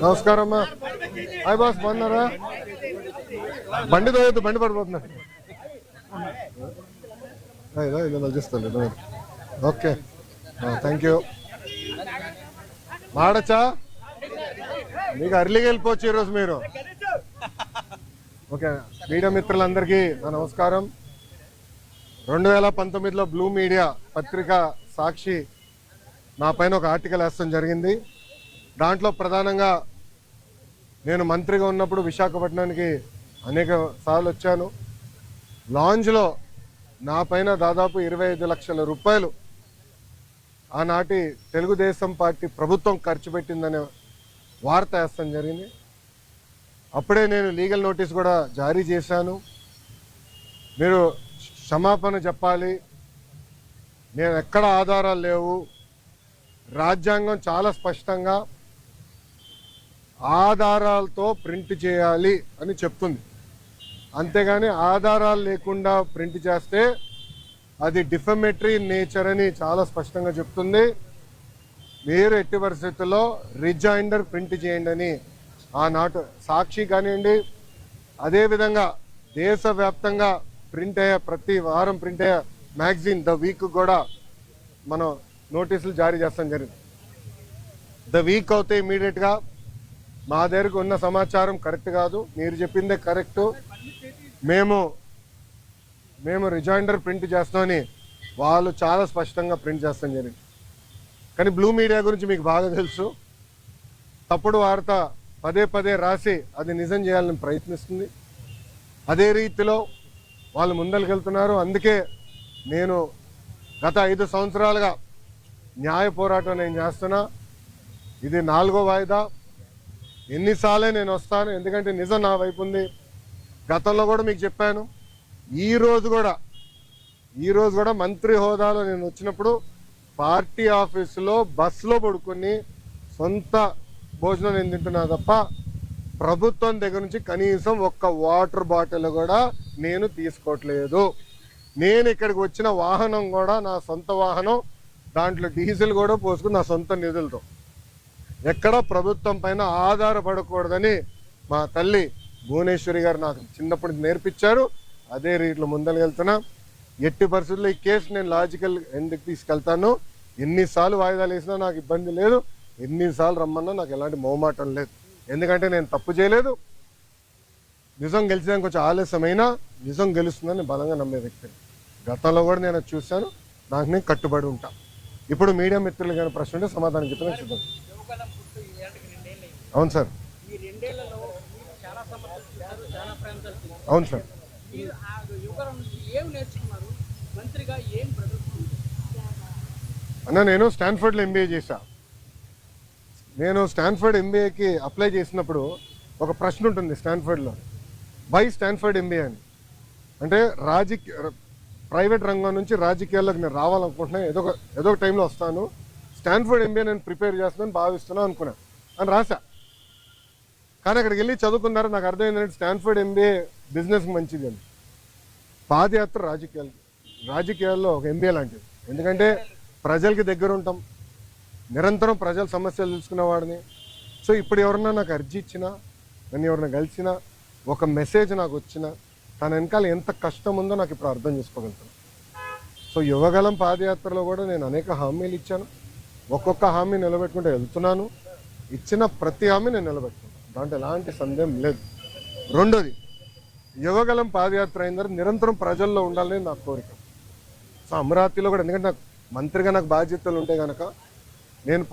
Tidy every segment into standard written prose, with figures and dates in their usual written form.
నమస్కారం అమ్మా. Hi boss, బాగున్నారా? బండి తోయొద్దు, బండి పడిపోతున్నా. చూస్తాను. Okay, thank you. మాడచ్చా, మీకు అర్లీగా వెళ్ళిపోవచ్చు ఈరోజు మీరు. ఓకే, మీడియా మిత్రులందరికీ నా నమస్కారం. 2019లో బ్లూ మీడియా పత్రిక సాక్షి నా పైన ఒక ఆర్టికల్ వేస్తాం జరిగింది. దాంట్లో ప్రధానంగా నేను మంత్రిగా ఉన్నప్పుడు విశాఖపట్నానికి అనేక సార్లు వచ్చాను. లాంజ్లో నా పైన దాదాపు 25 లక్షల రూపాయలు ఆనాటి తెలుగుదేశం పార్టీ ప్రభుత్వం ఖర్చు పెట్టిందనే వార్త వేస్తాం జరిగింది. అప్పుడే నేను లీగల్ నోటీస్ కూడా జారీ చేశాను. మీరు క్షమాపణ చెప్పాలి, నేను ఎక్కడ ఆధారాలు లేవు, రాజ్యాంగం చాలా స్పష్టంగా ఆధారాలతో ప్రింట్ చేయాలి అని చెప్తుంది. అంతేగాని ఆధారాలు లేకుండా ప్రింట్ చేస్తే అది డిఫమేటరీ నేచర్ అని చాలా స్పష్టంగా చెప్తుంది. మీరు ఎట్టి పరిస్థితుల్లో రిజైండర్ ప్రింట్ చేయండి అని ఆనాటి సాక్షి కానివ్వండి, అదేవిధంగా దేశవ్యాప్తంగా ప్రింట్ అయ్యే ప్రతి వారం ప్రింట్ అయ్యే మ్యాగజైన్ ద వీక్ కూడా మనం నోటీసులు జారీ చేస్తాం జరిగింది. ద వీక్ అవుతే ఇమీడియట్గా మా దగ్గరకు ఉన్న సమాచారం కరెక్ట్ కాదు, మీరు చెప్పిందే కరెక్టు, మేము రిజైండర్ ప్రింట్ చేస్తామని వాళ్ళు చాలా స్పష్టంగా ప్రింట్ చేస్తాం జరిగింది. కానీ బ్లూ మీడియా గురించి మీకు బాగా తెలుసు. తప్పుడు వార్త పదే పదే రాసి అది నిజం చేయాలని ప్రయత్నిస్తుంది. అదే రీతిలో వాళ్ళు ముందరికెళ్తున్నారు. అందుకే నేను గత 5 సంవత్సరాలుగా న్యాయ పోరాటం నేను చేస్తున్నా. ఇది 4వ వాయిదా. ఎన్నిసార్లే నేను వస్తాను, ఎందుకంటే నిజం నా వైపు ఉంది. గతంలో కూడా మీకు చెప్పాను. ఈరోజు కూడా మంత్రి హోదాలో నేను వచ్చినప్పుడు పార్టీ ఆఫీసులో బస్సులో పడుకొని సొంత భోజనం నేను తింటున్నా తప్ప ప్రభుత్వం దగ్గర నుంచి కనీసం ఒక్క వాటర్ బాటిల్ కూడా నేను తీసుకోవట్లేదు. నేను ఇక్కడికి వచ్చిన వాహనం కూడా నా సొంత వాహనం, దాంట్లో డీజిల్ కూడా పోసుకుని నా సొంత నిధులతో, ఎక్కడ ప్రభుత్వం పైన ఆధారపడకూడదని మా తల్లి భువనేశ్వరి గారు నాకు చిన్నప్పటి నేర్పించారు. అదే రీతిలో ముందరకెళ్తున్నా. ఎట్టి పరిస్థితుల్లో ఈ కేసు నేను లాజికల్ ఎందుకు తీసుకెళ్తాను. ఎన్నిసార్లు వాయిదాలు వేసినా నాకు ఇబ్బంది లేదు, ఎన్నిసార్లు రమ్మన్నా నాకు ఎలాంటి మొహమాటం లేదు. ఎందుకంటే నేను తప్పు చేయలేదు. నిజం గెలిచడానికి కొంచెం ఆలస్యమైనా నిజం గెలుస్తుందని బలంగా నమ్మే వ్యక్తిని. గతంలో కూడా నేను చూశాను, నాకు నేను కట్టుబడి ఉంటా. ఇప్పుడు మీడియా మిత్రులు కానీ ప్రశ్న ఉంటే సమాధానం చెప్పిన సిద్ధం. అవును సార్, అవును సార్. అన్న, నేను స్టాన్ఫర్డ్లో ఎంబీఏ చేశా. నేను స్టాన్ఫర్డ్ ఎంబీఏకి అప్లై చేసినప్పుడు ఒక ప్రశ్న ఉంటుంది స్టాన్ఫర్డ్లో, వై స్టాన్ఫర్డ్ ఎంబీఏ అని. అంటే ప్రైవేట్ రంగం నుంచి రాజకీయాల్లోకి నేను రావాలనుకుంటున్నాను, ఏదో ఒక టైంలో వస్తాను, స్టాన్ఫర్డ్ ఎంబీఏ నేను ప్రిపేర్ చేస్తున్నాను భావిస్తున్నాను అనుకున్నాను అని రాశా. కానీ అక్కడికి వెళ్ళి చదువుకున్నారు, నాకు అర్థమైందంటే స్టాన్ఫర్డ్ ఎంబీఏ బిజినెస్కి మంచిది అని. పాదయాత్ర రాజకీయాల్లో ఒక ఎంబీఏ లాంటిది. ఎందుకంటే ప్రజలకి దగ్గర ఉంటాం, నిరంతరం ప్రజల సమస్యలు తెలుసుకునేవాడిని. సో ఇప్పుడు ఎవరన్నా నాకు అర్జీ ఇచ్చినా, నన్ను ఎవరైనా కలిసినా, ఒక మెసేజ్ నాకు వచ్చినా, తన వెనకాల ఎంత కష్టం ఉందో నాకు ఇప్పుడు అర్థం చేసుకోగలుగుతాను. సో యువగలం పాదయాత్రలో కూడా నేను అనేక హామీలు ఇచ్చాను. ఒక్కొక్క హామీ నిలబెట్టుకుంటూ వెళ్తున్నాను. ఇచ్చిన ప్రతి హామీ నేను నిలబెట్టుకున్నాను, దాంట్లో ఎలాంటి సందేహం లేదు. రెండోది, యువగలం పాదయాత్ర అయిన తర్వాత నిరంతరం ప్రజల్లో ఉండాలని నా కోరిక. సో అమరావతిలో కూడా, ఎందుకంటే నాకు మంత్రిగా నాకు బాధ్యతలు ఉంటాయి కనుక నేను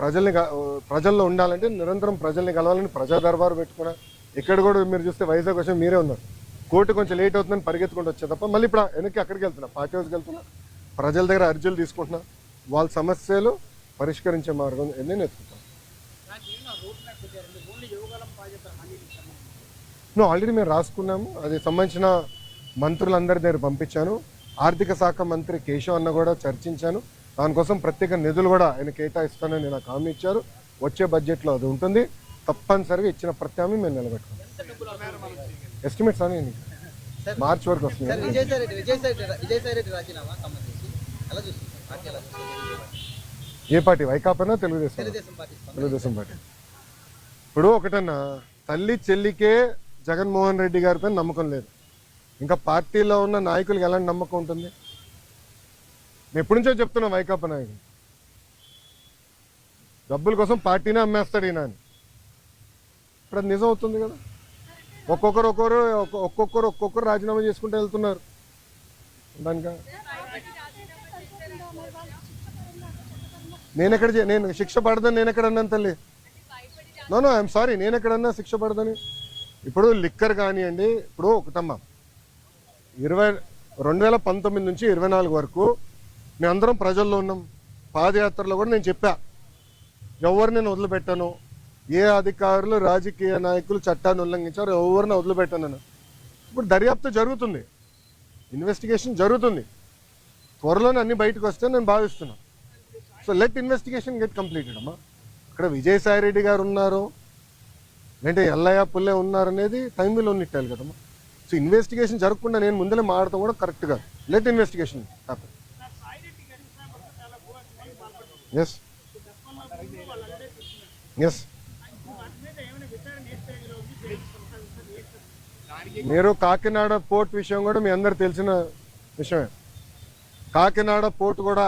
ప్రజల్లో ఉండాలంటే నిరంతరం ప్రజల్ని కలవాలని ప్రజా దర్బారు పెట్టుకున్నా. ఇక్కడ కూడా మీరు చూస్తే వైజాగ్ వచ్చి మీరే ఉన్నారు, కోర్టు కొంచెం లేట్ అవుతుందని పరిగెత్తుకుంటూ వచ్చే తప్ప మళ్ళీ ఇప్పుడు వెనక్కి అక్కడికి వెళ్తున్నా, పార్టీ హౌస్కి వెళ్తున్నా, ప్రజల దగ్గర అర్జీలు తీసుకుంటున్నా, వాళ్ళ సమస్యలు పరిష్కరించే మార్గం నేను ఎత్తుకుంటాను. ఆల్రెడీ మేము రాసుకున్నాము, అది సంబంధించిన మంత్రులందరి దగ్గర పంపించాను. ఆర్థిక శాఖ మంత్రి కేశవ్ అన్న కూడా చర్చించాను. దానికోసం ప్రత్యేక నిధులు కూడా ఆయన కేటాయిస్తానని నాకు హామీ ఇచ్చారు. వచ్చే బడ్జెట్లో అది ఉంటుంది. తప్పనిసరిగా ఇచ్చిన ప్రతి హామీ మేము నిలబెట్టుకున్నాం. ఎస్టిమేట్స్ అని మార్చి వరకు వస్తుంది. ఏ పార్టీ? వైకాపానా? తెలుగుదేశం పార్టీ. ఇప్పుడు ఒకటన్నా, తల్లి చెల్లికే జగన్మోహన్ రెడ్డి గారిపై నమ్మకం లేదు, ఇంకా పార్టీలో ఉన్న నాయకులకు ఎలాంటి నమ్మకం ఉంటుంది? నేను ఎప్పటి నుంచో చెప్తున్నా వైకాపా నాయకులు డబ్బుల కోసం పార్టీనే అమ్మేస్తాడు ఈయన అని. ఇప్పుడు అది నిజం అవుతుంది కదా. ఒక్కొక్కరు రాజీనామా చేసుకుంటూ వెళ్తున్నారు. దానిక నేను శిక్ష పడదని నేను ఎక్కడ అన్నాను తల్లి? నో ఐఎమ్ సారీ, నేను ఎక్కడన్నా శిక్ష పడదని? ఇప్పుడు లిక్కర్ కానివ్వండి, ఇప్పుడు ఒకటమ్మా 2019 నుంచి 24 వరకు మేమందరం ప్రజల్లో ఉన్నాం. పాదయాత్రలో కూడా నేను చెప్పా, ఎవరు నేను వదిలిపెట్టాను, ఏ అధికారులు రాజకీయ నాయకులు చట్టాన్ని ఉల్లంఘించారు ఎవరిని వదిలిపెట్టాను. ఇప్పుడు దర్యాప్తు జరుగుతుంది, ఇన్వెస్టిగేషన్ జరుగుతుంది, త్వరలోనే అన్ని బయటకు వస్తే నేను భావిస్తున్నాను. So let investigation get completed అమ్మా. ఇక్కడ విజయసాయి రెడ్డి గారు ఉన్నారు, లేదంటే ఎల్లయ్య పుల్లే ఉన్నారు అనేది టైంలో ఉన్నట్టాలి కదమ్మా. సో ఇన్వెస్టిగేషన్ జరగకుండా నేను ముందరే మాడతాం కూడా కరెక్ట్ కాదు. Let investigation happen. Yes yes మీరు కాకినాడ పోర్ట్ విషయం కూడా మీ అందరు తెలిసిన విషయమే. కాకినాడ పోర్ట్ కూడా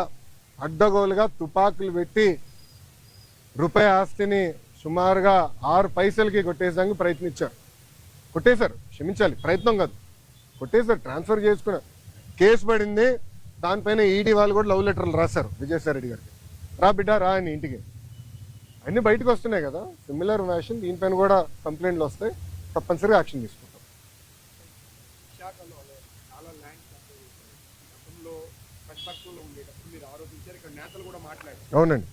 అడ్డగోలుగా తుపాకులు పెట్టి రూపాయి ఆస్తిని సుమారుగా 6 పైసలకి కొట్టేసానికి ప్రయత్నించారు. కొట్టేశారు, క్షమించాలి, ప్రయత్నం కాదు, కొట్టేశారు, ట్రాన్స్ఫర్ చేసుకున్నారు. కేసు పడింది, దానిపైన ఈడీ వాళ్ళు కూడా లవ్ లెటర్లు రాశారు విజయసాయి రెడ్డి గారికి, రా బిడ్డ రా అని ఇంటికి. అన్నీ బయటకు వస్తున్నాయి కదా. సిమిలర్ ఫ్యాషన్ దీనిపైన కూడా కంప్లైంట్లు వస్తాయి, తప్పనిసరిగా యాక్షన్ తీసుకుంటాం. అవునండి.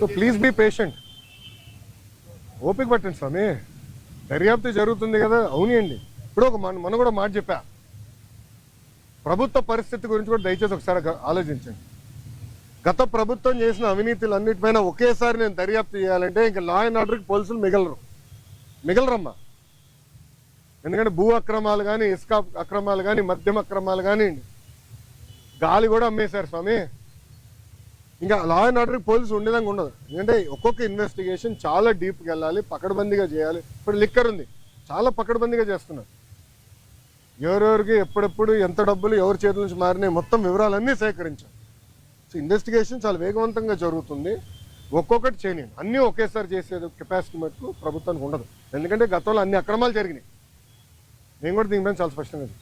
సో ప్లీజ్ బీ పేషెంట్, ఓపిక పట్టండి స్వామి, దర్యాప్తు జరుగుతుంది కదా. అవునండి, ఇప్పుడు మనం కూడా మాట చెప్పా, ప్రభుత్వ పరిస్థితి గురించి కూడా దయచేసి ఒకసారి ఆలోచించండి. గత ప్రభుత్వం చేసిన అవినీతులు అన్నిటిపైన ఒకేసారి నేను దర్యాప్తు చేయాలంటే ఇంకా లా అండ్ ఆర్డర్కి పోలీసులు మిగలరమ్మా. ఎందుకంటే భూ అక్రమాలు కానీ, ఇసుక అక్రమాలు కానీ, మద్యం అక్రమాలు కానీ, గాలి కూడా అమ్మేశారు స్వామి. ఇంకా లా అండ్ ఆర్డర్కి పోలీసు ఉండేదాకా ఉండదు. ఎందుకంటే ఒక్కొక్క ఇన్వెస్టిగేషన్ చాలా డీప్కి వెళ్ళాలి, పకడ్బందీగా చేయాలి. ఇప్పుడు లిక్కర్ ఉంది, చాలా పకడ్బందీగా చేస్తున్నారు. ఎవరెవరికి ఎప్పుడెప్పుడు ఎంత డబ్బులు ఎవరి చేతుల నుంచి మారినాయి మొత్తం వివరాలన్నీ సేకరించాలి. సో ఇన్వెస్టిగేషన్ చాలా వేగవంతంగా జరుగుతుంది. ఒక్కొక్కటి చేయనియండి, అన్నీ ఒకేసారి చేసేది కెపాసిటీ మటుకు ప్రభుత్వానికి ఉండదు. ఎందుకంటే గతంలో అన్ని అక్రమాలు జరిగినాయి. నేను కూడా దీనిపైన చాలా స్పష్టంగా